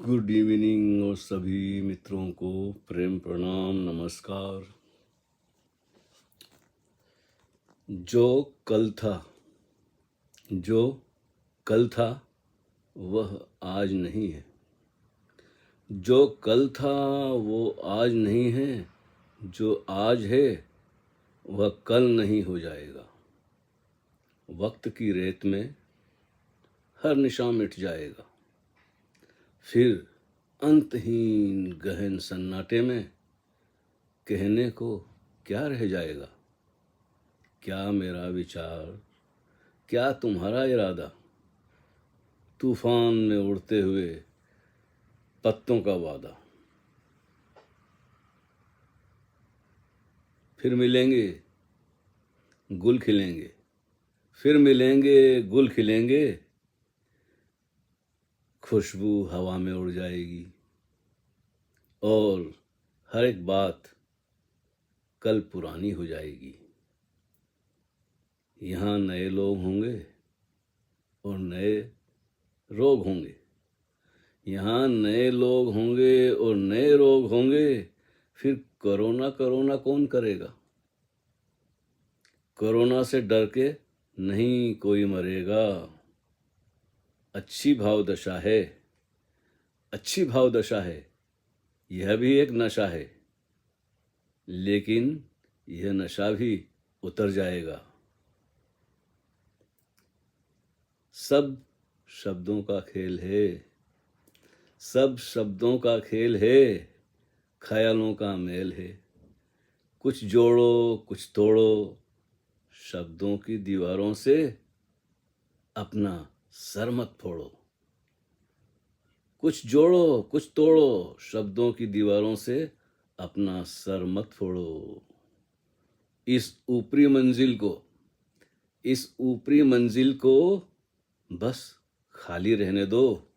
Good evening और सभी मित्रों को प्रेम प्रणाम नमस्कार। जो कल था जो कल था वह आज नहीं है। जो कल था वो आज नहीं है। जो आज है वह कल नहीं हो जाएगा। वक्त की रेत में हर निशान मिट जाएगा। फिर अंतहीन गहन सन्नाटे में कहने को क्या रह जाएगा। क्या मेरा विचार, क्या तुम्हारा इरादा, तूफान में उड़ते हुए पत्तों का वादा। फिर मिलेंगे गुल खिलेंगे, फिर मिलेंगे गुल खिलेंगे, खुशबू हवा में उड़ जाएगी और हर एक बात कल पुरानी हो जाएगी। यहाँ नए लोग होंगे और नए रोग होंगे। यहाँ नए लोग होंगे और नए रोग होंगे। फिर कोरोना कोरोना कौन करेगा। कोरोना से डर के नहीं कोई मरेगा। अच्छी भाव दशा है, अच्छी भाव दशा है। यह भी एक नशा है, लेकिन यह नशा भी उतर जाएगा। सब शब्दों का खेल है, सब शब्दों का खेल है, ख्यालों का मेल है। कुछ जोड़ो कुछ तोड़ो, शब्दों की दीवारों से अपना सर मत फोड़ो। कुछ जोड़ो कुछ तोड़ो, शब्दों की दीवारों से अपना सर मत फोड़ो। इस ऊपरी मंजिल को बस खाली रहने दो।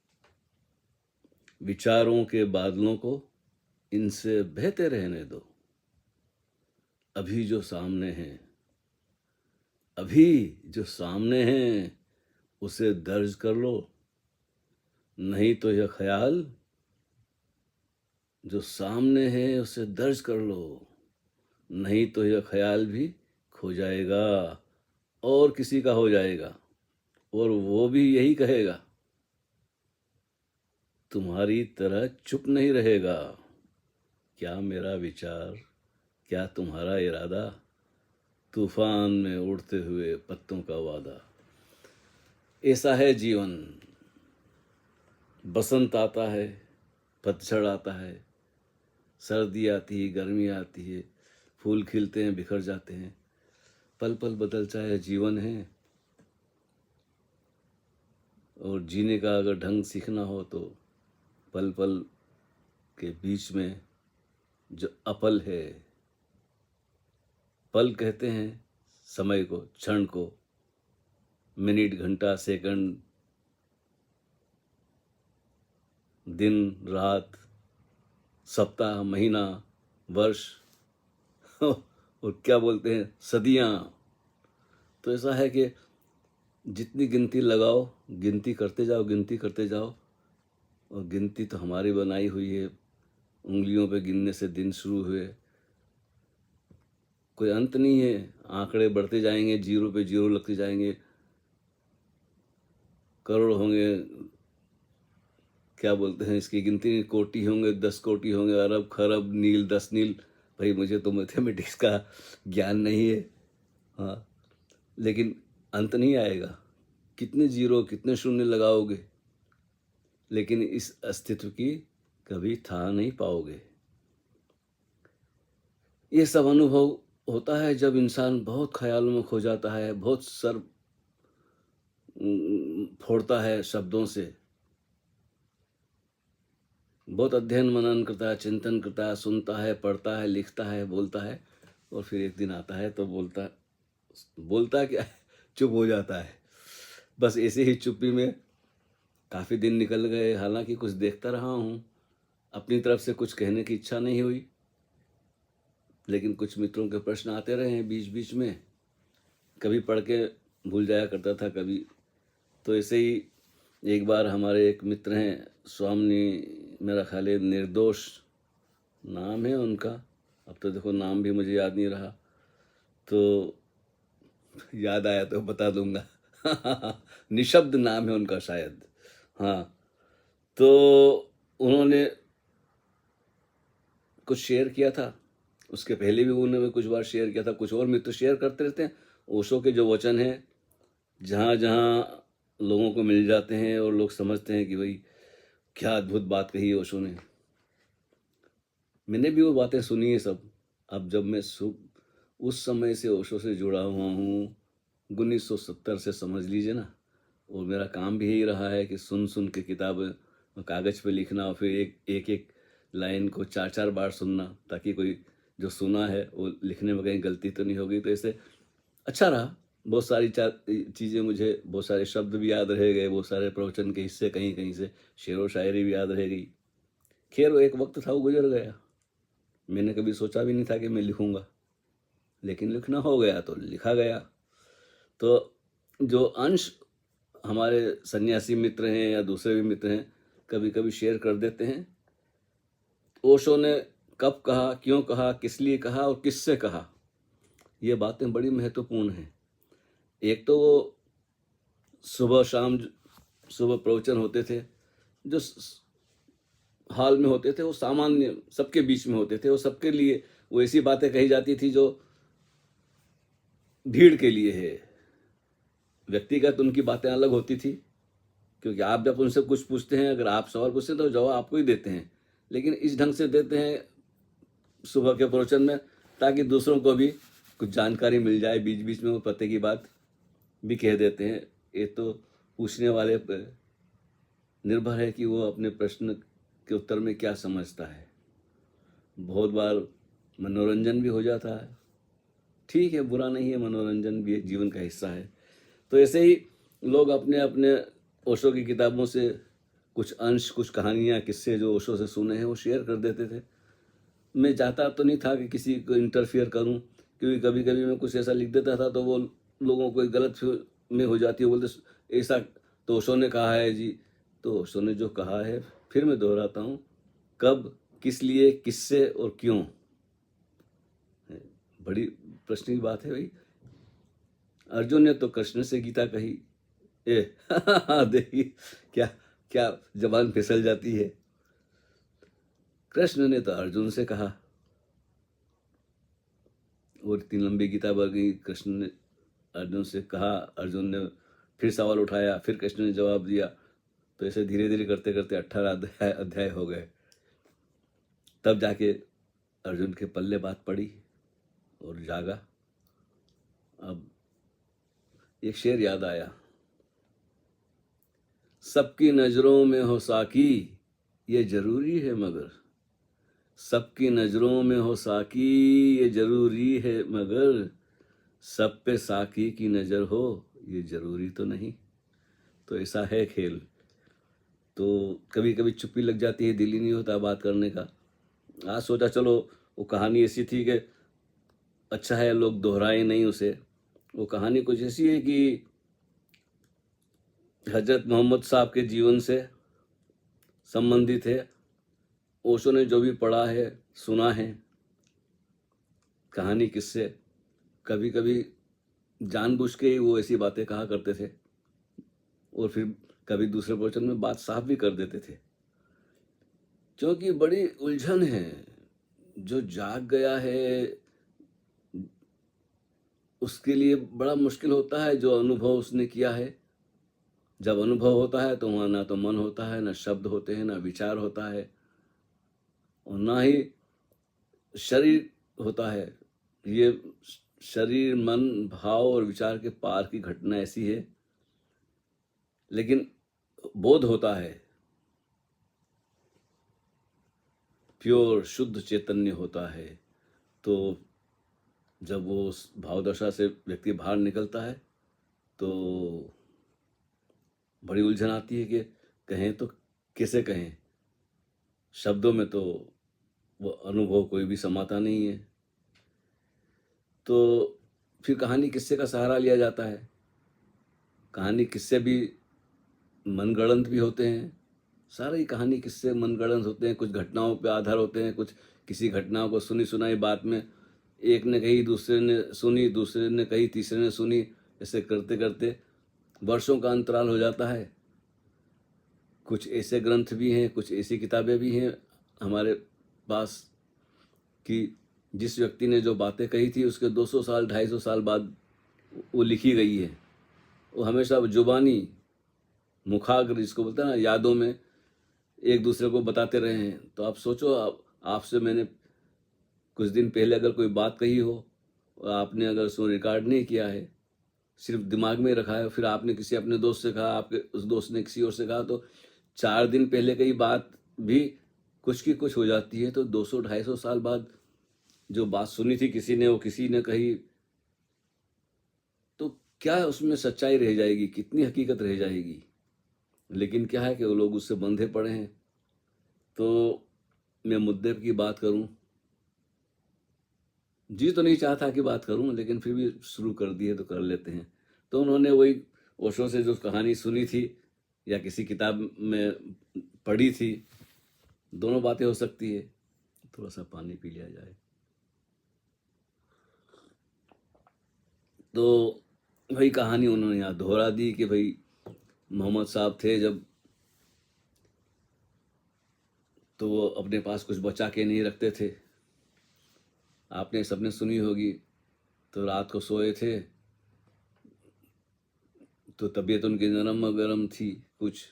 विचारों के बादलों को इनसे बहते रहने दो। अभी जो सामने हैं उसे दर्ज कर लो। नहीं तो यह ख्याल जो सामने है उसे दर्ज कर लो। नहीं तो यह ख्याल भी खो जाएगा और किसी का हो जाएगा, और वो भी यही कहेगा, तुम्हारी तरह चुप नहीं रहेगा। क्या मेरा विचार, क्या तुम्हारा इरादा, तूफान में उड़ते हुए पत्तों का वादा। ऐसा है जीवन। बसंत आता है, पतझड़ आता है, सर्दी आती है, गर्मी आती है, फूल खिलते हैं, बिखर जाते हैं। पल पल बदलता है जीवन है। और जीने का अगर ढंग सीखना हो तो पल पल के बीच में जो अपल है, पल कहते हैं समय को, क्षण को, मिनट, घंटा, सेकंड, दिन, रात, सप्ताह, महीना, वर्ष और क्या बोलते हैं, सदियां। तो ऐसा है कि जितनी गिनती लगाओ, गिनती करते जाओ। और गिनती तो हमारी बनाई हुई है। उंगलियों पे गिनने से दिन शुरू हुए, कोई अंत नहीं है। आंकड़े बढ़ते जाएंगे, जीरो पे जीरो लगते जाएंगे। करोड़ होंगे, क्या बोलते हैं इसकी गिनती, कोटि होंगे, 10 कोटि होंगे, अरब खरब नील 10 नील। भाई मुझे तो मैथमेटिक्स का ज्ञान नहीं है, हाँ, लेकिन अंत नहीं आएगा। कितने जीरो कितने शून्य लगाओगे, लेकिन इस अस्तित्व की कभी था नहीं पाओगे। ये सब अनुभव होता है जब इंसान बहुत ख्यालों में खो जाता है, बहुत सर फोड़ता है शब्दों से, बहुत अध्ययन मनन करता है, चिंतन करता है, सुनता है, पढ़ता है, लिखता है, बोलता है, और फिर एक दिन आता है तो बोलता क्या है, चुप हो जाता है। बस ऐसे ही चुप्पी में काफ़ी दिन निकल गए। हालांकि कुछ देखता रहा हूँ, अपनी तरफ से कुछ कहने की इच्छा नहीं हुई, लेकिन कुछ मित्रों के प्रश्न आते रहे हैं बीच बीच में। कभी पढ़ के भूल जाया करता था, कभी तो ऐसे ही एक बार हमारे एक मित्र हैं स्वामी, मेरा ख्याल है निर्दोष नाम है उनका, अब तो देखो नाम भी मुझे याद नहीं रहा, तो याद आया तो बता दूंगा। निशब्द नाम है उनका शायद। हाँ, तो उन्होंने कुछ शेयर किया था, उसके पहले भी उन्होंने कुछ बार शेयर किया था, कुछ और मित्र शेयर करते रहते हैं। ओशो के जो वचन हैं जहाँ जहाँ लोगों को मिल जाते हैं और लोग समझते हैं कि भाई क्या अद्भुत बात कही है ओशो ने। मैंने भी वो बातें सुनी है सब। अब जब मैं उस समय से ओशो से जुड़ा हुआ हूँ, 1970 से समझ लीजिए ना, और मेरा काम भी यही रहा है कि सुन सुन के किताब कागज़ पे लिखना और फिर एक एक लाइन को 4 4 बार सुनना, ताकि कोई जो सुना है वो लिखने में कहीं गलती तो नहीं होगी। तो ऐसे अच्छा रहा। बहुत सारी चीज़ें, मुझे बहुत सारे शब्द भी याद रह गए, बहुत सारे प्रवचन के हिस्से कहीं कहीं से, शेर व शायरी भी याद रह गई। खैर वो एक वक्त था, वो गुजर गया। मैंने कभी सोचा भी नहीं था कि मैं लिखूंगा, लेकिन लिखना हो गया तो लिखा गया। तो जो अंश हमारे सन्यासी मित्र हैं या दूसरे भी मित्र हैं कभी कभी शेयर कर देते हैं, ओशो ने कब कहा, क्यों कहा, किस लिए कहा और किससे कहा, ये बातें बड़ी महत्वपूर्ण हैं। एक तो वो सुबह शाम सुबह प्रवचन होते थे जो हाल में होते थे, वो सामान्य सबके बीच में होते थे, वो सबके लिए वो ऐसी बातें कही जाती थी जो भीड़ के लिए है। व्यक्तिगत उनकी बातें अलग होती थी, क्योंकि आप जब उनसे कुछ पूछते हैं, अगर आप सवाल पूछते हैं तो जवाब आपको ही देते हैं, लेकिन इस ढंग से देते हैं सुबह के प्रवचन में ताकि दूसरों को भी कुछ जानकारी मिल जाए। बीच बीच में वो पते की बात भी कह देते हैं। ये तो पूछने वाले पर निर्भर है कि वो अपने प्रश्न के उत्तर में क्या समझता है। बहुत बार मनोरंजन भी हो जाता है, ठीक है, बुरा नहीं है, मनोरंजन भी एक जीवन का हिस्सा है। तो ऐसे ही लोग अपने अपने ओशो की किताबों से कुछ अंश, कुछ कहानियाँ, किस्से जो ओशो से सुने हैं वो शेयर कर देते थे। मैं चाहता तो नहीं था कि किसी को इंटरफियर करूं, क्योंकि कभी कभी मैं कुछ ऐसा लिख देता था तो वो लोगों को गलत में हो जाती है, बोलते ऐसा तो ओशो ने कहा है जी। तो ओशो ने जो कहा है, फिर मैं दोहराता हूँ, कब, किस लिए, किससे और क्यों, बड़ी प्रश्न की बात है भाई। अर्जुन ने तो कृष्ण से गीता कही, ए देखिए क्या क्या जबान फिसल जाती है। कृष्ण ने तो अर्जुन से कहा, और इतनी लंबी गीता बढ़ गई। कृष्ण ने अर्जुन से कहा, अर्जुन ने फिर सवाल उठाया, फिर कृष्ण ने जवाब दिया। तो ऐसे धीरे धीरे करते करते 18 अध्याय हो गए। तब जाके अर्जुन के पल्ले बात पड़ी और जागा। अब एक शेर याद आया, सबकी नजरों में हो साकी ये जरूरी है मगर, सबकी नजरों में हो साकी ये जरूरी है मगर, सब पे साकी की नजर हो ये जरूरी तो नहीं। तो ऐसा है खेल। तो कभी कभी चुप्पी लग जाती है, दिल ही नहीं होता बात करने का। आज सोचा चलो, वो कहानी ऐसी थी कि अच्छा है लोग दोहराए नहीं उसे। वो कहानी कुछ ऐसी है कि हजरत मोहम्मद साहब के जीवन से संबंधित है। ओशो ने जो भी पढ़ा है, सुना है, कहानी किससे, कभी कभी जानबूझ के ही वो ऐसी बातें कहा करते थे, और फिर कभी दूसरे प्रवचन में बात साफ भी कर देते थे। क्योंकि बड़ी उलझन है, जो जाग गया है उसके लिए बड़ा मुश्किल होता है, जो अनुभव उसने किया है। जब अनुभव होता है तो वहाँ ना तो मन होता है, ना शब्द होते हैं, ना विचार होता है, और ना ही शरीर होता है। ये शरीर, मन, भाव और विचार के पार की घटना ऐसी है, लेकिन बोध होता है, प्योर शुद्ध चैतन्य होता है। तो जब वो उस भावदशा से व्यक्ति बाहर निकलता है तो बड़ी उलझन आती है कि कहें तो कैसे कहें। शब्दों में तो वो अनुभव कोई भी समाता नहीं है। तो फिर कहानी किस्से का सहारा लिया जाता है। कहानी किस्से भी मनगढ़ंत भी होते हैं। सारी कहानी किस्से मनगढ़ंत होते हैं, कुछ घटनाओं पे आधार होते हैं, कुछ किसी घटनाओं को सुनी सुनाई बात में एक ने कही, दूसरे ने सुनी, दूसरे ने कही, तीसरे ने सुनी, ऐसे करते करते वर्षों का अंतराल हो जाता है। कुछ ऐसे ग्रंथ भी हैं, कुछ ऐसी किताबें भी हैं हमारे पास कि जिस व्यक्ति ने जो बातें कही थी उसके 200 साल 250 साल बाद वो लिखी गई है। वो हमेशा जुबानी मुखाग्र जिसको बोलते हैं ना, यादों में एक दूसरे को बताते रहे हैं। तो आप सोचो, आपसे मैंने कुछ दिन पहले अगर कोई बात कही हो और आपने अगर उसको रिकॉर्ड नहीं किया है, सिर्फ दिमाग में रखा है, फिर आपने किसी अपने दोस्त से कहा, आपके उस दोस्त ने किसी और से कहा, तो 4 दिन पहले कई बात भी कुछ की कुछ हो जाती है। तो 200-250 साल बाद जो बात सुनी थी किसी ने, वो किसी ने कही, तो क्या उसमें सच्चाई रह जाएगी, कितनी हकीकत रह जाएगी। लेकिन क्या है कि वो लोग उससे बंधे पड़े हैं। तो मैं मुद्दे की बात करूं, जी तो नहीं चाहता कि बात करूं, लेकिन फिर भी शुरू कर दिए तो कर लेते हैं। तो उन्होंने वही ओशो से जो कहानी सुनी थी या किसी किताब में पढ़ी थी, दोनों बातें हो सकती है। थोड़ा सा पानी पी लिया जाए। तो वही कहानी उन्होंने यहाँ दोहरा दी कि भाई मोहम्मद साहब थे जब, तो वो अपने पास कुछ बचा के नहीं रखते थे। आपने सबने सुनी होगी। तो रात को सोए थे तो तबीयत उनकी नरम गरम थी कुछ,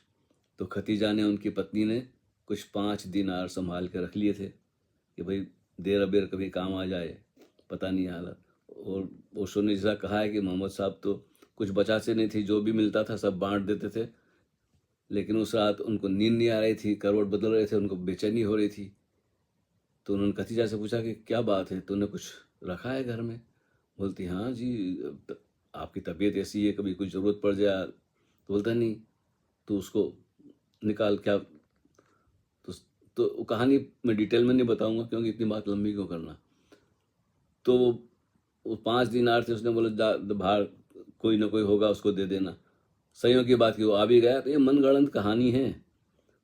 तो खतीजा ने, उनकी पत्नी ने, कुछ 5 दिनार संभाल के रख लिए थे कि भाई देर अबेर कभी काम आ जाए, पता नहीं हालत। और ओशो ने जैसा कहा है कि मोहम्मद साहब तो कुछ बचाते नहीं थे, जो भी मिलता था सब बांट देते थे। लेकिन उस रात उनको नींद नहीं आ रही थी, करवट बदल रहे थे, उनको बेचैनी हो रही थी। तो उन्होंने खतीजा से पूछा कि क्या बात है, तूने कुछ रखा है घर में? बोलती हाँ जी, आपकी तबीयत ऐसी है, कभी कुछ ज़रूरत पड़ जाए। तो बोलता नहीं, तो उसको निकाल क्या। तो वो कहानी मैं डिटेल में नहीं बताऊंगा क्योंकि इतनी बात लंबी क्यों करना। तो वो 5 दिनार थे, उसने बोला बाहर कोई ना कोई होगा उसको दे देना। सहियों की बात की वो आ भी गया। तो ये मनगढ़ंत कहानी है।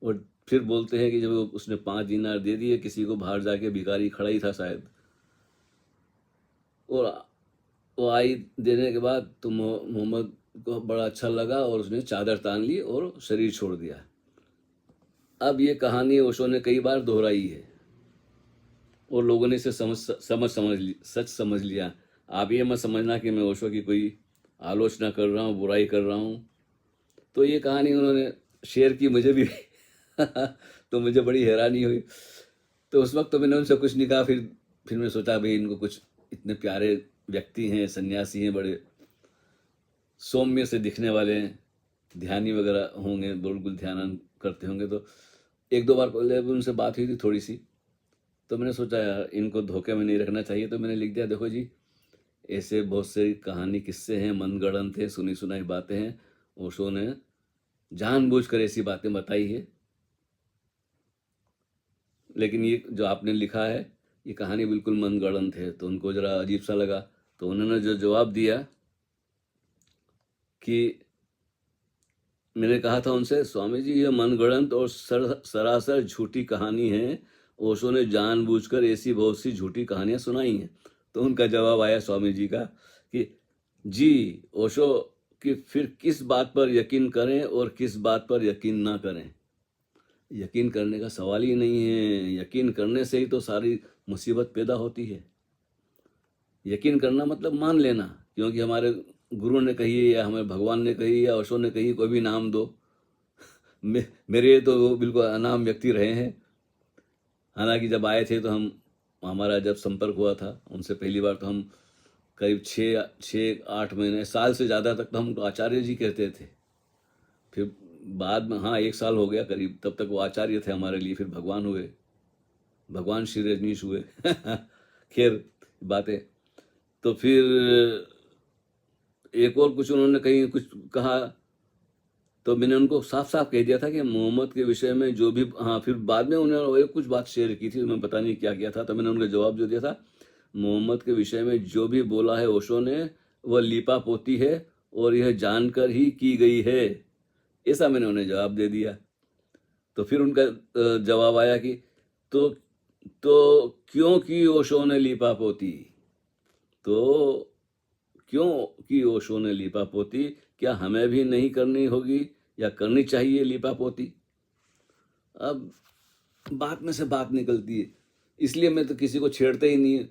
और फिर बोलते हैं कि जब उसने 5 दिनार दे दिए किसी को, बाहर जाके भिखारी खड़ा ही था शायद, और वो आई देने के बाद तो मोहम्मद को बड़ा अच्छा लगा और उसने चादर तान ली और शरीर छोड़ दिया। अब ये कहानी ओशो ने कई बार दोहराई है और लोगों ने इसे सच समझ लिया। आप ये मत समझना कि मैं ओशो की कोई आलोचना कर रहा हूँ, बुराई कर रहा हूँ। तो ये कहानी उन्होंने शेयर की मुझे भी तो मुझे बड़ी हैरानी हुई। तो उस वक्त तो मैंने उनसे कुछ नहीं कहा। फिर मैंने सोचा भाई इनको कुछ, इतने प्यारे व्यक्ति हैं, सन्यासी हैं, बड़े सौम्य से दिखने वाले हैं, ध्यानी वगैरह होंगे, बिल्कुल ध्यान करते होंगे। तो 1-2 बार पहले उनसे बात हुई थी थोड़ी सी। तो मैंने सोचा यार इनको धोखे में नहीं रखना चाहिए। तो मैंने लिख दिया, देखो जी ऐसे बहुत से कहानी किस्से हैं, मनगढ़ंत हैं, सुनी सुनाई बातें हैं। ओशो ने जानबूझकर ऐसी बातें बताई है। लेकिन ये जो आपने लिखा है ये कहानी बिल्कुल मनगढ़ंत है। तो उनको ज़रा अजीब सा लगा। तो उन्होंने जो जवाब दिया कि मैंने कहा था उनसे, स्वामी जी ये मनगढ़ंत और सरासर झूठी कहानी है। ओशो ने जानबूझकर ऐसी बहुत सी झूठी कहानियां सुनाई हैं। तो उनका जवाब आया स्वामी जी का कि जी ओशो कि फिर किस बात पर यकीन करें और किस बात पर यकीन ना करें। यकीन करने का सवाल ही नहीं है। यकीन करने से ही तो सारी मुसीबत पैदा होती है। यकीन करना मतलब मान लेना, क्योंकि हमारे गुरु ने कही है या हमारे भगवान ने कही या ओशो ने कही, कोई भी नाम दो। मेरे तो वो बिल्कुल अनाम व्यक्ति रहे हैं। हालांकि जब आए थे तो हमारा जब संपर्क हुआ था उनसे पहली बार, तो हम करीब 6-8 महीने, साल से ज़्यादा तक तो हम आचार्य जी कहते थे। फिर बाद में, हाँ 1 साल हो गया करीब, तब तक वो आचार्य थे हमारे लिए। फिर भगवान हुए, भगवान श्री रजनीश हुए खैर बातें। तो फिर एक और कुछ उन्होंने कहीं कुछ कहा, तो मैंने उनको साफ साफ कह दिया था कि मोहम्मद के विषय में जो भी, हाँ फिर बाद में उन्होंने कुछ बात शेयर की थी, मैं पता नहीं क्या किया था। तो मैंने उनका जवाब जो दिया था, मोहम्मद के विषय में जो भी बोला है ओशो ने, वह लीपा पोती है और यह जानकर ही की गई है। ऐसा मैंने उन्हें जवाब दे दिया। तो फिर उनका जवाब आया कि तो क्यों की ओशो ने लीपापोती, तो क्यों की ओशो ने लीपापोती, क्या हमें भी नहीं करनी होगी या करनी चाहिए लीपापोती? अब बात में से बात निकलती है, इसलिए मैं तो किसी को छेड़ता ही नहीं है।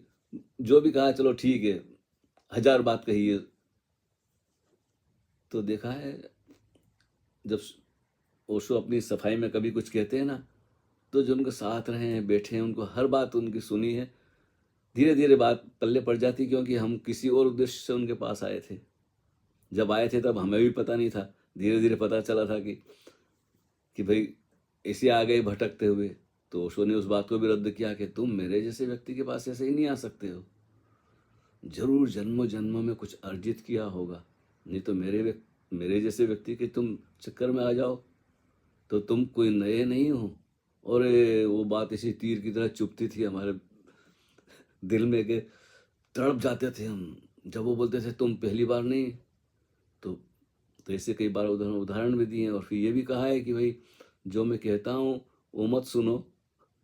जो भी कहा चलो ठीक है, 1000 बात कही है। तो देखा है, जब ओशो अपनी सफाई में कभी कुछ कहते हैं ना, तो जो उनके साथ रहे हैं, बैठे हैं, उनको हर बात उनकी सुनी है, धीरे धीरे बात पल्ले पड़ जाती, क्योंकि हम किसी और उद्देश्य से उनके पास आए थे। जब आए थे तब हमें भी पता नहीं था, धीरे धीरे पता चला था कि भाई ऐसे आ गए भटकते हुए। तो ओशो ने उस बात को भी रद्द किया कि तुम मेरे जैसे व्यक्ति के पास ऐसे ही नहीं आ सकते हो, जरूर जन्मों जन्मों में कुछ अर्जित किया होगा, नहीं तो मेरे जैसे व्यक्ति के तुम चक्कर में आ जाओ तो तुम कोई नए नहीं हो। और वो बात इसी तीर की तरह चुभती थी हमारे दिल में कि तड़प जाते थे हम जब वो बोलते थे तुम पहली बार नहीं। तो ऐसे कई बार उदाहरण भी दिए हैं। और फिर ये भी कहा है कि भाई जो मैं कहता हूँ वो मत सुनो,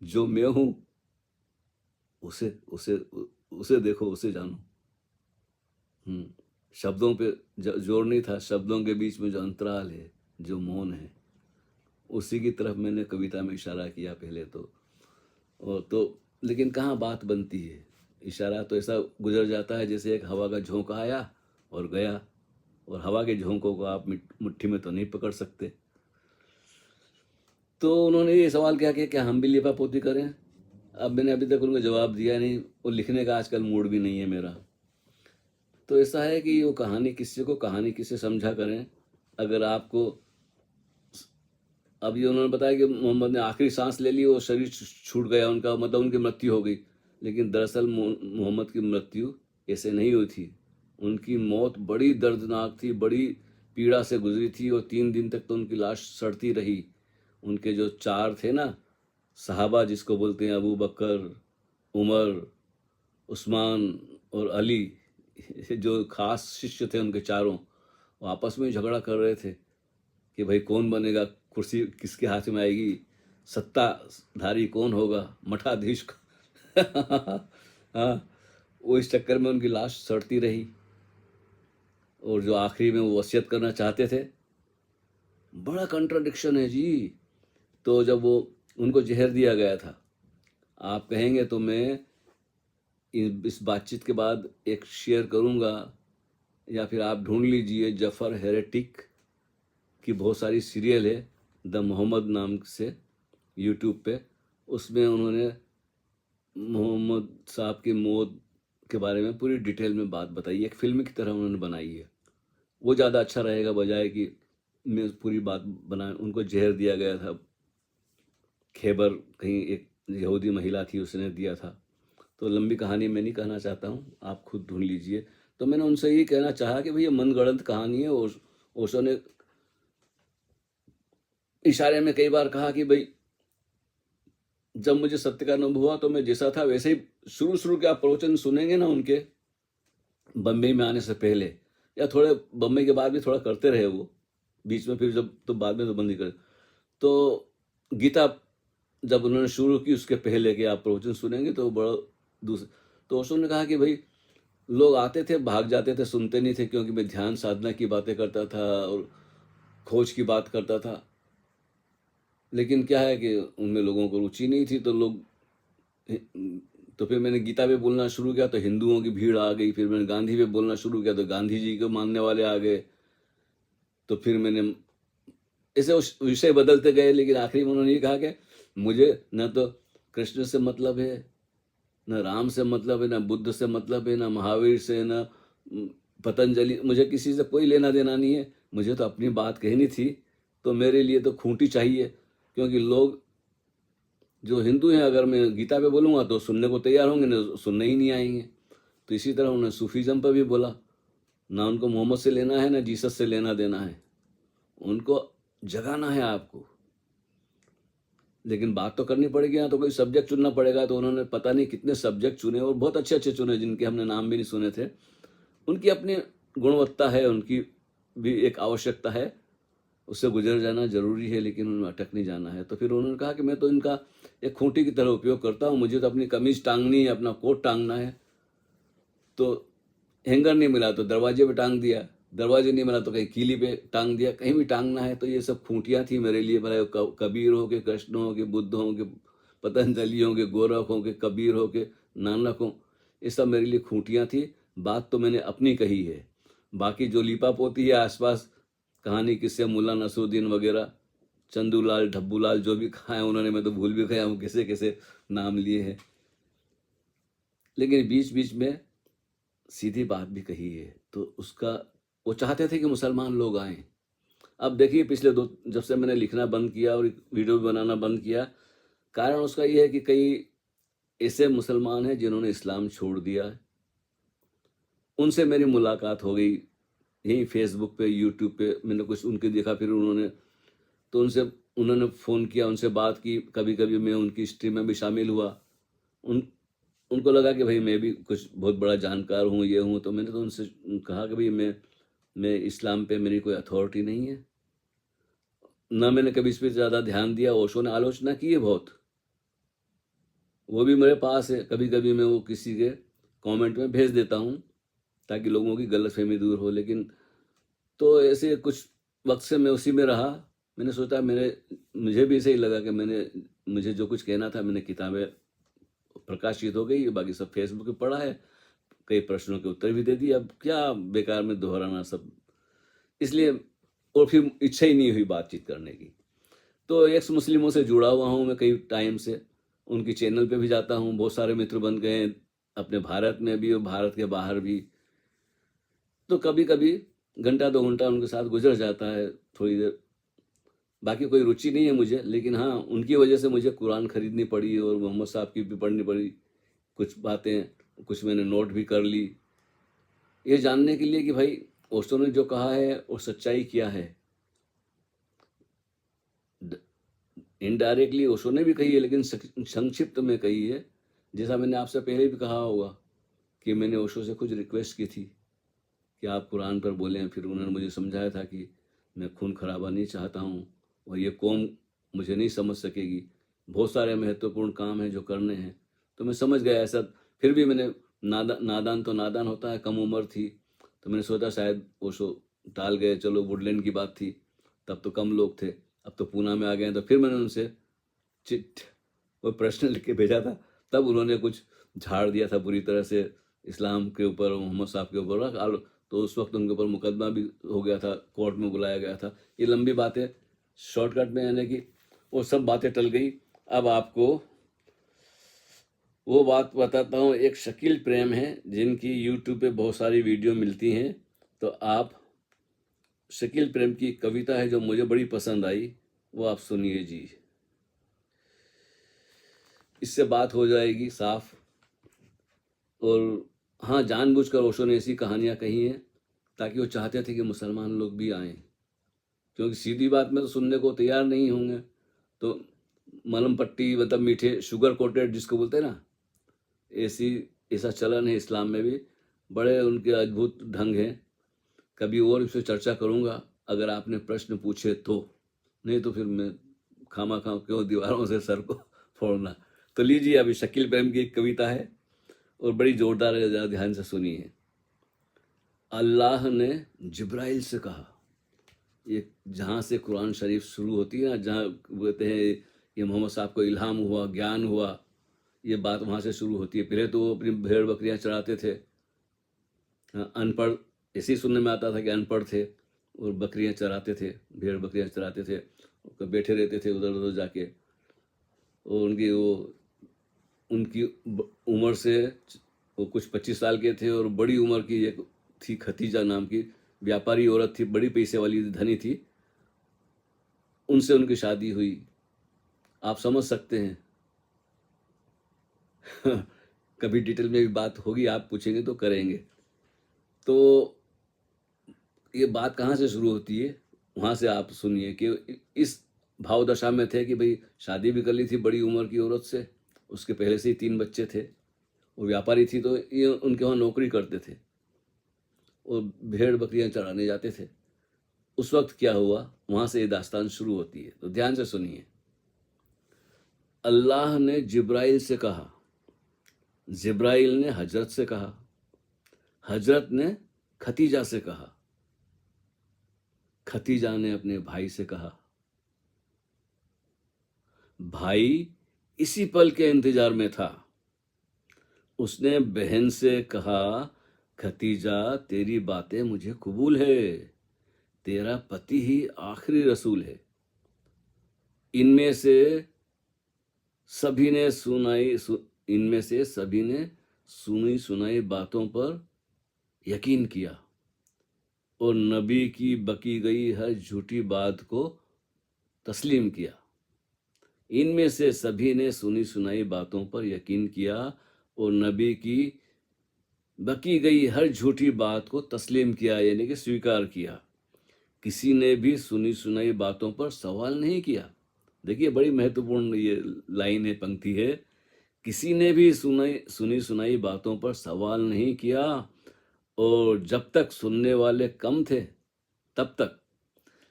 जो मैं हूँ उसे उसे उसे देखो, उसे जानो। शब्दों पे जोर नहीं था, शब्दों के बीच में जो अंतराल है, जो मौन है, उसी की तरफ मैंने कविता में इशारा किया पहले तो। और तो लेकिन कहाँ बात बनती है, इशारा तो ऐसा गुजर जाता है जैसे एक हवा का झोंका आया और गया, और हवा के झोंकों को आप मुट्ठी में तो नहीं पकड़ सकते। तो उन्होंने ये सवाल किया कि क्या हम भी लिपापोती करें। अब मैंने अभी तक उनको जवाब दिया नहीं, और लिखने का आजकल मूड भी नहीं है मेरा। तो ऐसा है कि वो कहानी किससे समझा करें। अगर आपको अब ये उन्होंने बताया कि मोहम्मद ने आखिरी सांस ले ली, वो शरीर छूट गया उनका, मतलब उनकी मृत्यु हो गई। लेकिन दरअसल मोहम्मद की मृत्यु ऐसे नहीं हुई थी। उनकी मौत बड़ी दर्दनाक थी, बड़ी पीड़ा से गुजरी थी, और 3 दिन तक तो उनकी लाश सड़ती रही। उनके जो 4 थे ना सहाबा, जिसको बोलते हैं अबू बकर, उमर, उस्मान और अली, जो खास शिष्य थे उनके चारों, वो आपस में झगड़ा कर रहे थे कि भाई कौन बनेगा, कुर्सी किसके हाथ में आएगी, सत्ताधारी कौन होगा, मठाधीश हाँ, वो इस चक्कर में उनकी लाश सड़ती रही। और जो आखिरी में वो वसीयत करना चाहते थे, बड़ा कंट्राडिक्शन है जी। तो जब वो उनको जहर दिया गया था, आप कहेंगे तो मैं इस बातचीत के बाद एक शेयर करूंगा, या फिर आप ढूंढ लीजिए, जफर हेरेटिक की बहुत सारी सीरियल है द मोहम्मद नाम से यूट्यूब पे, उसमें उन्होंने मोहम्मद साहब की मौत के बारे में पूरी डिटेल में बात बताई है, एक फिल्म की तरह उन्होंने बनाई है। वो ज़्यादा अच्छा रहेगा बजाय कि मैं पूरी बात बना। उनको जहर दिया गया था, खैबर कहीं एक यहूदी महिला थी उसने दिया था। तो लंबी कहानी मैं नहीं कहना चाहता हूँ, आप खुद ढूंढ लीजिए। तो मैंने उनसे ये कहना चाहा कि भाई ये मनगढ़ंत कहानी है। ओशो ने इशारे में कई बार कहा कि भाई जब मुझे सत्य का अनुभव हुआ तो मैं जैसा था वैसे ही, शुरू के आप प्रवचन सुनेंगे ना उनके बम्बई में आने से पहले, या थोड़े बम्बई के बाद भी थोड़ा करते रहे वो बीच में, फिर जब तो बाद में तो बंद ही कर। तो गीता जब उन्होंने शुरू की उसके पहले कि आप प्रवचन सुनेंगे तो बड़ा दूसरे। तो ओशो ने कहा कि भाई लोग आते थे भाग जाते थे, सुनते नहीं थे, क्योंकि मैं ध्यान साधना की बातें करता था और खोज की बात करता था। लेकिन क्या है कि उनमें लोगों को रुचि नहीं थी, तो फिर मैंने गीता पे बोलना शुरू किया तो हिंदुओं की भीड़ आ गई। फिर मैंने गांधी पे बोलना शुरू किया तो गांधी जी को मानने वाले आ गए। तो फिर मैंने ऐसे उस विषय बदलते गए, लेकिन आखिरी में उन्होंने ये कहा कि मुझे न तो कृष्ण से मतलब है, न राम से मतलब है, न बुद्ध से मतलब है, न महावीर से, न पतंजलि, मुझे किसी से कोई लेना देना नहीं है। मुझे तो अपनी बात कहनी थी, तो मेरे लिए तो खूंटी चाहिए, क्योंकि लोग जो हिंदू हैं अगर मैं गीता पे बोलूँगा तो सुनने को तैयार होंगे, न सुनने ही नहीं आएंगे। तो इसी तरह उन्होंने सूफीज़म पर भी बोला, ना उनको मोहम्मद से लेना है ना जीसस से लेना देना है, उनको जगाना है आपको। लेकिन बात तो करनी पड़ेगी, यहाँ तो कोई सब्जेक्ट चुनना पड़ेगा। तो उन्होंने पता नहीं कितने सब्जेक्ट चुने, और बहुत अच्छे अच्छे चुने जिनके हमने नाम भी नहीं सुने थे। उनकी अपनी गुणवत्ता है, उनकी भी एक आवश्यकता है, उससे गुजर जाना जरूरी है, लेकिन उन्हें अटक नहीं जाना है। तो फिर उन्होंने कहा कि मैं तो इनका एक खूंटी की तरह उपयोग करता हूँ, मुझे तो अपनी कमीज टांगनी है, अपना कोट टांगना है। तो हैंगर नहीं मिला तो दरवाजे पे टांग दिया, दरवाजे नहीं मिला तो कहीं कीली पे टांग दिया, कहीं भी टांगना है। तो ये सब खूंटियाँ थी मेरे लिए, भले कबीर हो के, कृष्ण हो के, बुद्ध हो के, पतंजलि हो के, गोरख हो के, कबीर हो के, नानक हो, ये सब मेरे लिए खूंटियाँ थी। बात तो मैंने अपनी कही है, बाकी जो लीपा पोती है आसपास, कहानी किस्से, मुल्ला नसरुद्दीन वगैरह, चंदूलाल, ढब्बूलाल, जो भी कहा है उन्होंने, मैं तो भूल भी गया हूँ किसे किसे नाम लिए हैं। लेकिन बीच बीच में सीधी बात भी कही है। तो उसका, वो चाहते थे कि मुसलमान लोग आएं। अब देखिए, पिछले दो, जब से मैंने लिखना बंद किया और वीडियो बनाना बंद किया, कारण उसका ये है कि कई ऐसे मुसलमान हैं जिन्होंने इस्लाम छोड़ दिया है। उनसे मेरी मुलाकात हो गई यही फेसबुक पे, यूट्यूब पे, मैंने कुछ उनके देखा, फिर उन्होंने फ़ोन किया, उनसे बात की, कभी कभी मैं उनकी हिस्ट्री में भी शामिल हुआ। उन उनको लगा कि भाई मैं भी कुछ बहुत बड़ा जानकार हूँ, ये हूँ। तो मैंने तो उनसे कहा कि भाई मैं इस्लाम पे मेरी कोई अथॉरिटी नहीं है, ना मैंने कभी इस पर ज़्यादा ध्यान दिया। ओशो ने आलोचना की है बहुत, वो भी मेरे पास है, कभी कभी मैं वो किसी के कमेंट में भेज देता हूँ ताकि लोगों की गलतफहमी दूर हो। लेकिन तो ऐसे कुछ वक्त से मैं उसी में रहा। मैंने सोचा, मुझे भी ऐसे ही लगा कि मुझे जो कुछ कहना था, मैंने किताबें प्रकाशित हो गई, बाकी सब फेसबुक पे पढ़ा है, कई प्रश्नों के उत्तर भी दे दिए, अब क्या बेकार में दोहराना सब, इसलिए। और फिर इच्छा ही नहीं हुई बातचीत करने की। तो एक्स मुस्लिमों से जुड़ा हुआ हूँ मैं कई टाइम से, उनकी चैनल पे भी जाता हूँ, बहुत सारे मित्र बन गए हैं अपने भारत में भी और भारत के बाहर भी। तो कभी कभी घंटा 2 घंटा उनके साथ गुजर जाता है, थोड़ी देर। बाकी कोई रुचि नहीं है मुझे, लेकिन हाँ, उनकी वजह से मुझे कुरान खरीदनी पड़ी और मोहम्मद साहब की भी पढ़नी पड़ी, कुछ बातें कुछ मैंने नोट भी कर ली, ये जानने के लिए कि भाई ओशो ने जो कहा है वो सच्चाई क्या है। इनडायरेक्टली ओशो ने भी कही है, लेकिन संक्षिप्त में कही है। जैसा मैंने आपसे पहले भी कहा होगा कि मैंने ओशो से कुछ रिक्वेस्ट की थी कि आप कुरान पर बोलें, फिर उन्होंने मुझे समझाया था कि मैं खून खराबा नहीं चाहता हूँ और ये कौम मुझे नहीं समझ सकेगी, बहुत सारे महत्वपूर्ण काम हैं जो करने हैं। तो मैं समझ गया ऐसा। फिर भी मैंने, नादान तो नादान होता है, कम उम्र थी, तो मैंने सोचा शायद ओशो टाल गए, चलो वुडलैंड की बात थी, तब तो कम लोग थे, अब तो पूना में आ गए हैं। तो फिर मैंने उनसे चिट वो प्रश्न लिख के भेजा था, तब उन्होंने कुछ झाड़ दिया था बुरी तरह से इस्लाम के ऊपर, मोहम्मद साहब के ऊपर। तो उस वक्त उनके ऊपर मुकदमा भी हो गया था, कोर्ट में बुलाया गया था। ये लंबी बातें शॉर्टकट में यानी कि वो सब बातें टल गई। अब आपको वो बात बताता हूँ। एक शकील प्रेम है जिनकी यूट्यूब पे बहुत सारी वीडियो मिलती हैं, तो आप शकील प्रेम की कविता है जो मुझे बड़ी पसंद आई, वो आप सुनिए जी। इससे बात हो जाएगी साफ। और हाँ, जानबूझकर ओशो ने ऐसी कहानियाँ कही हैं ताकि वो चाहते थे कि मुसलमान लोग भी आएं, क्योंकि सीधी बात में तो सुनने को तैयार नहीं होंगे। तो मलम पट्टी, मतलब मीठे, शुगर कोटेड जिसको बोलते हैं ना, ऐसी ऐसा चलन है इस्लाम में भी। बड़े उनके अद्भुत ढंग हैं। कभी और इस पर चर्चा करूँगा अगर आपने प्रश्न पूछे तो, नहीं तो फिर मैं खामा खा क्यों दीवारों से सर को फोड़ना। तो लीजिए, अभी शकील प्रेम की एक कविता है और बड़ी जोरदार है, ज़रा ध्यान से सुनिए। अल्लाह ने जिब्राइल से कहा, ये जहाँ से कुरान शरीफ शुरू होती है ना, जहाँ कहते हैं ये मोहम्मद साहब को इल्हाम हुआ, ज्ञान हुआ, ये बात वहाँ से शुरू होती है। पहले तो वो अपनी भेड़ बकरियाँ चराते थे, अनपढ़, इसी सुनने में आता था कि अनपढ़ थे और बकरियाँ चराते थे, भेड़ बकरियाँ चराते थे, बैठे रहते थे उधर उधर जाके। और उनकी उम्र से, वो कुछ 25 साल के थे, और बड़ी उम्र की एक थी खतीजा नाम की व्यापारी औरत थी, बड़ी पैसे वाली धनी थी, उनसे उनकी शादी हुई। आप समझ सकते हैं। कभी डिटेल में भी बात होगी, आप पूछेंगे तो करेंगे। तो ये बात कहाँ से शुरू होती है, वहाँ से आप सुनिए कि इस भाव दशा में थे कि भाई शादी भी कर ली थी बड़ी उम्र की औरत से, उसके पहले से ही 3 बच्चे थे, वो व्यापारी थी, तो ये उनके वहाँ नौकरी करते थे और भेड़ बकरियाँ चराने जाते थे। उस वक्त क्या हुआ, वहां से ये दास्तान शुरू होती है। तो ध्यान से सुनिए। अल्लाह ने जिब्राइल से कहा, जिब्राइल ने हजरत से कहा, हजरत ने खतीजा से कहा, खतीजा ने अपने भाई से कहा, भाई इसी पल के इंतजार में था। उसने बहन से कहा, खतीजा तेरी बातें मुझे कबूल है, तेरा पति ही आखिरी रसूल है। इनमें से सभी ने इनमें से सभी ने सुनी सुनाई बातों पर यकीन किया और नबी की बकी गई हर झूठी बात को तस्लीम किया। इनमें से सभी ने सुनी सुनाई बातों पर यकीन किया और नबी की बकी गई हर झूठी बात को तस्लीम किया, यानी कि स्वीकार किया। किसी ने भी सुनी सुनाई बातों पर सवाल नहीं किया। देखिए, बड़ी महत्वपूर्ण ये लाइन है, पंक्ति है। किसी ने भी सुनी सुनाई बातों पर सवाल नहीं किया और जब तक सुनने वाले कम थे तब तक,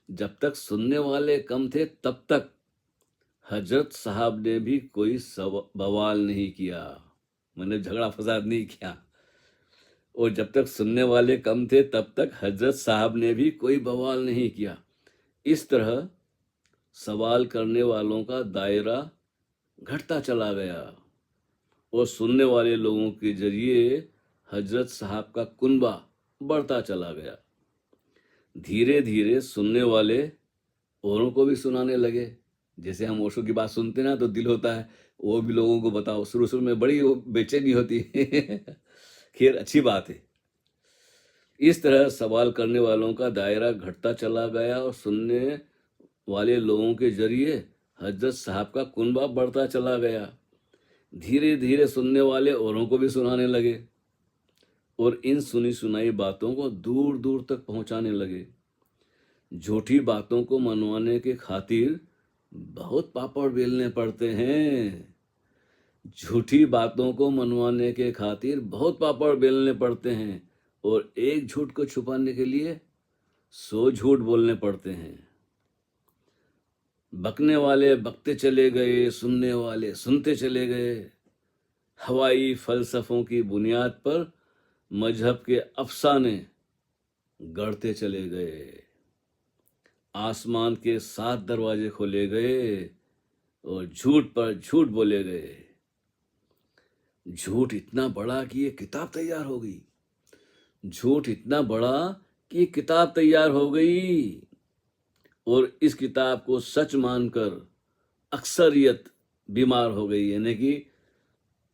जब तक सुनने वाले कम थे तब तक हजरत साहब ने भी कोई बवाल नहीं किया, मैंने झगड़ा फसाद नहीं किया। और जब तक सुनने वाले कम थे तब तक हजरत साहब ने भी कोई बवाल नहीं किया। इस तरह सवाल करने वालों का दायरा घटता चला गया और सुनने वाले लोगों के जरिए हजरत साहब का कुनबा बढ़ता चला गया। धीरे धीरे सुनने वाले औरों को भी सुनाने लगे। जैसे हम ओशो की बात सुनते ना तो दिल होता है वो भी लोगों को बताओ। शुरू शुरू में बड़ी बेचैनी होती है खैर, अच्छी बात है। इस तरह सवाल करने वालों का दायरा घटता चला गया और सुनने वाले लोगों के जरिए हजरत साहब का कुनबा बढ़ता चला गया। धीरे धीरे सुनने वाले औरों को भी सुनाने लगे और इन सुनी सुनाई बातों को दूर दूर तक पहुंचाने लगे। झूठी बातों को मनवाने के खातिर बहुत पापड़ बेलने पड़ते हैं। झूठी बातों को मनवाने के खातिर बहुत पापड़ बेलने पड़ते हैं और एक झूठ को छुपाने के लिए 100 झूठ बोलने पड़ते हैं। बकने वाले बकते चले गए, सुनने वाले सुनते चले गए। हवाई फलसफों की बुनियाद पर मजहब के अफसाने गढ़ते चले गए। आसमान के 7 दरवाजे खोले गए और झूठ पर झूठ बोले गए। झूठ इतना बड़ा कि ये किताब तैयार हो गई। झूठ इतना बड़ा कि ये किताब तैयार हो गई और इस किताब को सच मानकर अक्सरियत बीमार हो गई, यानी कि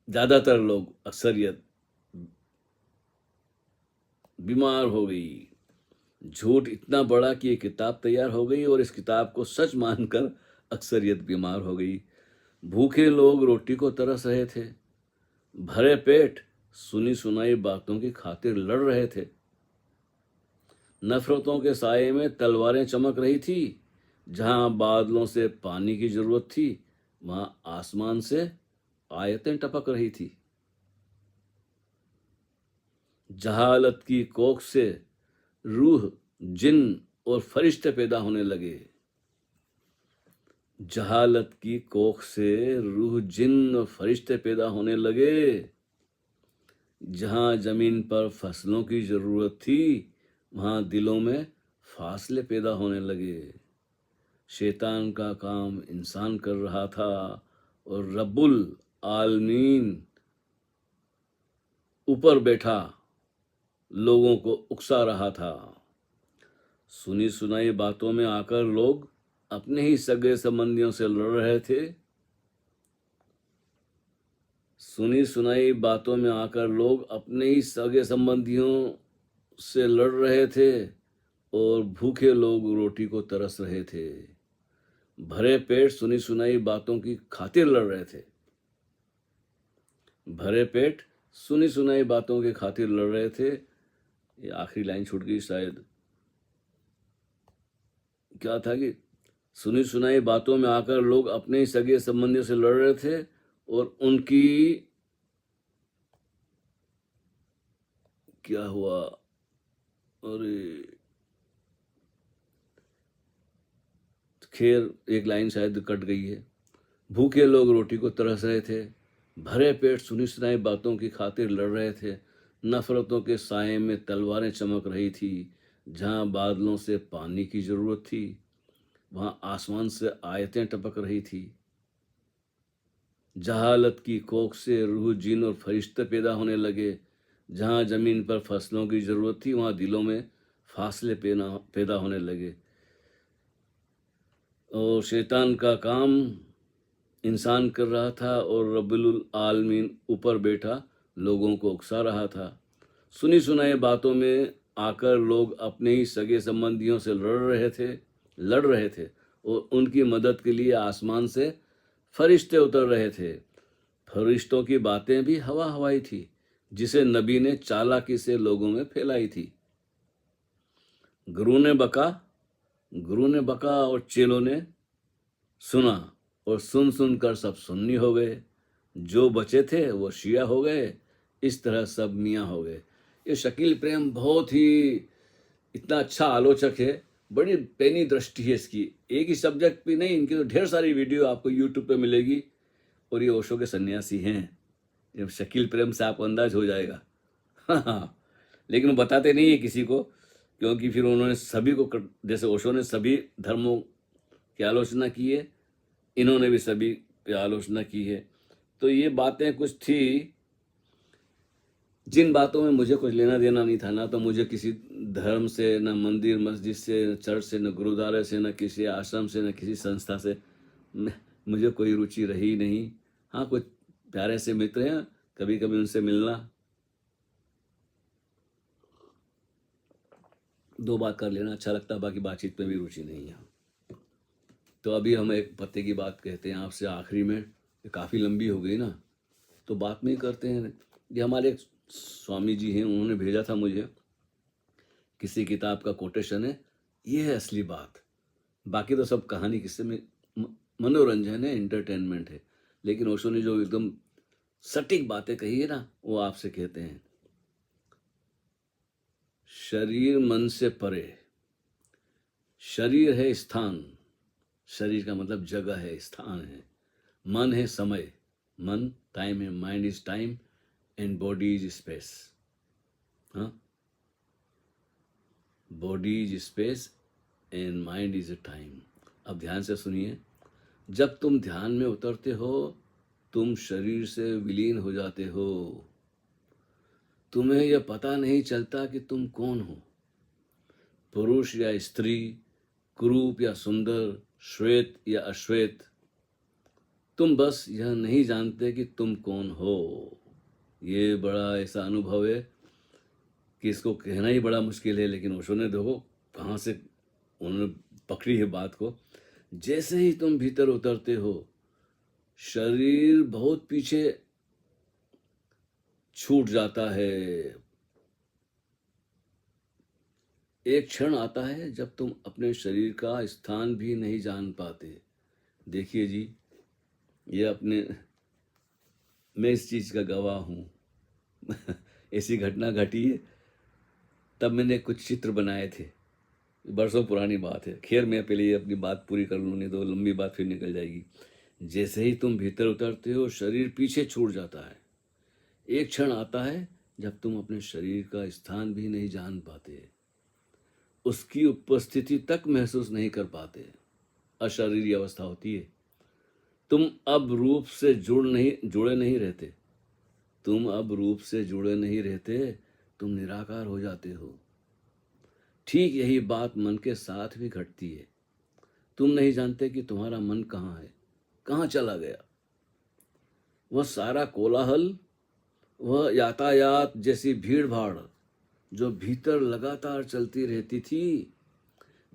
ज्यादातर लोग, अक्सरियत बीमार हो गई। झूठ इतना बड़ा कि ये किताब तैयार हो गई और इस किताब को सच मानकर अक्सरियत बीमार हो गई। भूखे लोग रोटी को तरस रहे थे, भरे पेट सुनी सुनाई बातों की खातिर लड़ रहे थे। नफरतों के साये में तलवारें चमक रही थी। जहां बादलों से पानी की जरूरत थी वहां आसमान से आयतें टपक रही थी। जहालत की कोख से रूह, जिन और फरिश्ते पैदा होने लगे। जहालत की कोख से रूह, जिन और फरिश्ते पैदा होने लगे। जहां जमीन पर फसलों की जरूरत थी वहां दिलों में फासले पैदा होने लगे। शैतान का काम इंसान कर रहा था और रब्बुल आलमीन ऊपर बैठा लोगों को उकसा रहा था। सुनी सुनाई बातों में आकर लोग अपने ही सगे संबंधियों से लड़ रहे थे। सुनी सुनाई बातों में आकर लोग अपने ही सगे संबंधियों से लड़ रहे थे और भूखे लोग रोटी को तरस रहे थे। भरे पेट सुनी सुनाई बातों की खातिर लड़ रहे थे। भरे पेट सुनी सुनाई बातों के खातिर लड़ रहे थे। ये आखिरी लाइन छूट गई शायद। क्या था कि सुनी सुनाई बातों में आकर लोग अपने ही सगे संबंधियों से लड़ रहे थे और उनकी क्या हुआ, अरे खैर एक लाइन शायद कट गई है। भूखे लोग रोटी को तरस रहे थे, भरे पेट सुनी सुनाई बातों की खातिर लड़ रहे थे। नफरतों के साये में तलवारें चमक रही थी। जहाँ बादलों से पानी की जरूरत थी, वहाँ आसमान से आयतें टपक रही थी। जहालत की कोख से रूह जीन और फरिश्ते पैदा होने लगे। जहाँ जमीन पर फसलों की जरूरत थी, वहाँ दिलों में फासले पैदा होने लगे। और शैतान का काम इंसान कर रहा था और रब्बुल आलमीन ऊपर बैठा लोगों को उकसा रहा था। सुनी सुनाई बातों में आकर लोग अपने ही सगे संबंधियों से लड़ रहे थे और उनकी मदद के लिए आसमान से फरिश्ते उतर रहे थे। फरिश्तों की बातें भी हवा हवाई थी, जिसे नबी ने चालाकी से लोगों में फैलाई थी। गुरु ने बका और चेलों ने सुना और सुन सुनकर सब सुन्नी हो गए। जो बचे थे वो शिया हो गए। इस तरह सब मियाँ हो गए। ये शकील प्रेम बहुत ही इतना अच्छा आलोचक है, बड़ी पैनी दृष्टि है इसकी। एक ही सब्जेक्ट पे नहीं, इनकी तो ढेर सारी वीडियो आपको यूट्यूब पे मिलेगी। और ये ओशो के सन्यासी हैं। ये शकील प्रेम से आपको अंदाज हो जाएगा। हाँ, लेकिन वो बताते नहीं है किसी को, क्योंकि फिर उन्होंने सभी को, जैसे ओशो ने सभी धर्मों की आलोचना की है, इन्होंने भी सभी की आलोचना की है। तो ये बातें कुछ थी जिन बातों में मुझे कुछ लेना देना नहीं था। ना तो मुझे किसी धर्म से, न मंदिर मस्जिद से, न चर्च से, न गुरुद्वारे से, न किसी आश्रम से, न किसी संस्था से मुझे कोई रुचि रही नहीं। हाँ, कुछ प्यारे से मित्र हैं, कभी कभी उनसे मिलना, दो बात कर लेना अच्छा लगता है, बाकी बातचीत में भी रुचि नहीं है। तो अभी हम एक पत्ते की बात कहते हैं आपसे आखिरी में। काफ़ी लंबी हो गई ना, तो बात में ही करते हैं। ये हमारे एक स्वामी जी हैं, उन्होंने भेजा था मुझे, किसी किताब का कोटेशन है। ये है असली बात, बाकी तो सब कहानी किस्से में मनोरंजन है, एंटरटेनमेंट है। लेकिन ओशो ने जो एकदम सटीक बातें कही है ना, वो आपसे कहते हैं। शरीर मन से परे, शरीर है स्थान, शरीर का मतलब जगह है, स्थान है। मन है समय, मन टाइम है, mind is time and body is space. हाँ, body is space and mind is a time. अब ध्यान से सुनिए। जब तुम ध्यान में उतरते हो, तुम शरीर से विलीन हो जाते हो। तुम्हें यह पता नहीं चलता कि तुम कौन हो, पुरुष या स्त्री, कुरूप या सुंदर, श्वेत या अश्वेत। तुम बस यह नहीं जानते कि तुम कौन हो। ये बड़ा ऐसा अनुभव है कि इसको कहना ही बड़ा मुश्किल है। लेकिन ओशो ने देखो कहाँ से उन्होंने पकड़ी है बात को। जैसे ही तुम भीतर उतरते हो, शरीर बहुत पीछे छूट जाता है। एक क्षण आता है जब तुम अपने शरीर का स्थान भी नहीं जान पाते। देखिए जी, ये अपने, मैं इस चीज़ का गवाह हूँ। ऐसी घटना घटी है, तब मैंने कुछ चित्र बनाए थे, बरसों पुरानी बात है। खैर, मैं पहले ये अपनी बात पूरी कर लूँ, नहीं तो लंबी बात फिर निकल जाएगी। जैसे ही तुम भीतर उतरते हो, शरीर पीछे छूट जाता है। एक क्षण आता है जब तुम अपने शरीर का स्थान भी नहीं जान पाते, उसकी उपस्थिति तक महसूस नहीं कर पाते। अशरीरी अवस्था होती है। तुम अब रूप से जुड़े नहीं रहते। तुम अब रूप से जुड़े नहीं रहते, तुम निराकार हो जाते हो। ठीक यही बात मन के साथ भी घटती है। तुम नहीं जानते कि तुम्हारा मन कहाँ है, कहाँ चला गया। वह सारा कोलाहल, वह यातायात जैसी भीड़ भाड़ जो भीतर लगातार चलती रहती थी,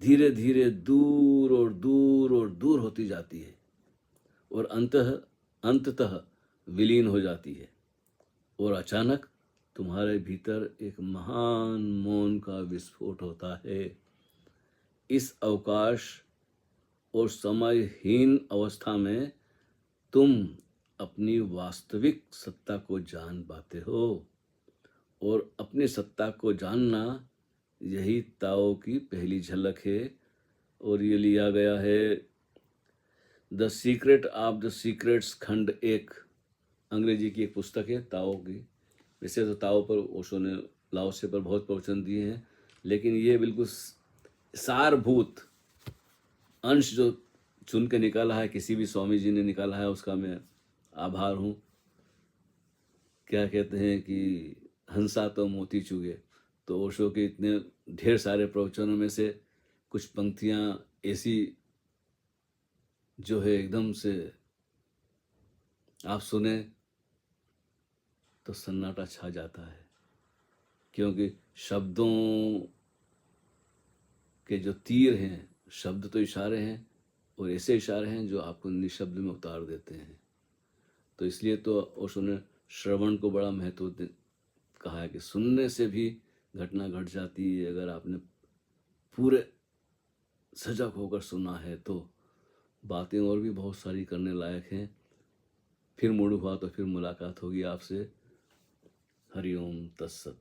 धीरे धीरे दूर और दूर और दूर होती जाती है और अंततः विलीन हो जाती है। और अचानक तुम्हारे भीतर एक महान मौन का विस्फोट होता है। इस अवकाश और समयहीन अवस्था में तुम अपनी वास्तविक सत्ता को जान पाते हो। और अपनी सत्ता को जानना, यही ताओ की पहली झलक है। और ये लिया गया है the secret of the secrets खंड 1 अंग्रेजी की एक पुस्तक है ताओ की। वैसे तो ताओ पर ओशो ने लाओसे पर बहुत प्रवचन दिए हैं, लेकिन ये बिल्कुल सारभूत अंश जो चुन के निकाला है, किसी भी स्वामी जी ने निकाला है, उसका मैं आभार हूँ। क्या कहते हैं कि हंसा तो मोती चुगे, तो ओशो के इतने ढेर सारे प्रवचनों में से कुछ पंक्तियाँ ऐसी जो है एकदम से आप सुने तो सन्नाटा छा जाता है, क्योंकि शब्दों के जो तीर हैं, शब्द तो इशारे हैं और ऐसे इशारे हैं जो आपको निशब्द में उतार देते हैं। तो इसलिए तो ओशो ने श्रवण को बड़ा महत्व कहा है कि सुनने से भी घटना घट जाती है। अगर आपने पूरे सजग होकर सुना है तो बातें और भी बहुत सारी करने लायक हैं। फिर मूड हुआ तो फिर मुलाकात होगी आपसे। हरिओम तत्सत।